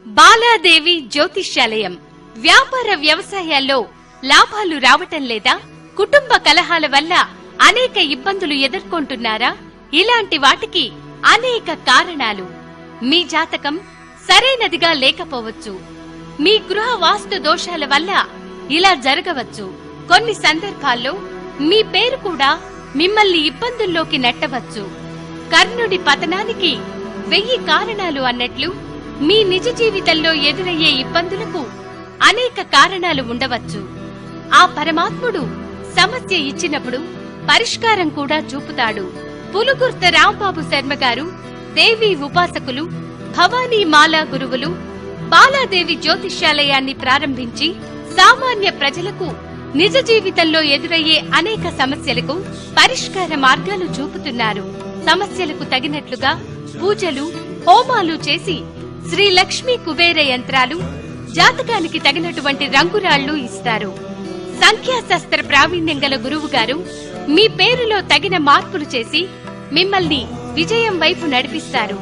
బాలాదేవి జ్యోతిష్యాలయం. వ్యాపార వ్యవసాయాల్లో లాభాలు రావటం లేదా? కుటుంబ కలహాల వల్ల అనేక ఇబ్బందులు ఎదుర్కొంటున్నారా? ఇలాంటి వాటికి అనేక కారణాలు. మీ జాతకం సరైనదిగా లేకపోవచ్చు. మీ గృహ వాస్తు దోషాల వల్ల ఇలా జరగవచ్చు. కొన్ని సందర్భాల్లో మీ పేరు కూడా మిమ్మల్ని ఇబ్బందుల్లోకి నెట్టవచ్చు. కర్ణుడి పతనానికి 1000 కారణాలు అన్నట్లు మీ నిజ జీవితంలో ఎదురయ్యే ఇబ్బందులకు అనేక కారణాలు ఉండవచ్చు. ఆ పరమాత్ముడు సమస్య ఇచ్చినప్పుడు పరిష్కారం కూడా చూపుతాడు. పులుగుర్త రాంబాబు శర్మ గారు దేవి ఉపాసకులు, భవానీ మాలా గురువులు బాలాదేవి జ్యోతిష్యాలయాన్ని ప్రారంభించి సామాన్య ప్రజలకు నిజ జీవితంలో ఎదురయ్యే అనేక సమస్యలకు పరిష్కార మార్గాలు చూపుతున్నారు. సమస్యలకు తగినట్లుగా పూజలు, హోమాలు చేసి శ్రీ లక్ష్మీ కుబేర యంత్రాలు, జాతకానికి తగినటువంటి రంగురాళ్లు ఇస్తారు. సంఖ్యాశాస్త్ర ప్రావీణ్యం గల గురువు గారు మీ పేరులో తగిన మార్పులు చేసి మిమ్మల్ని విజయం వైపు నడిపిస్తారు.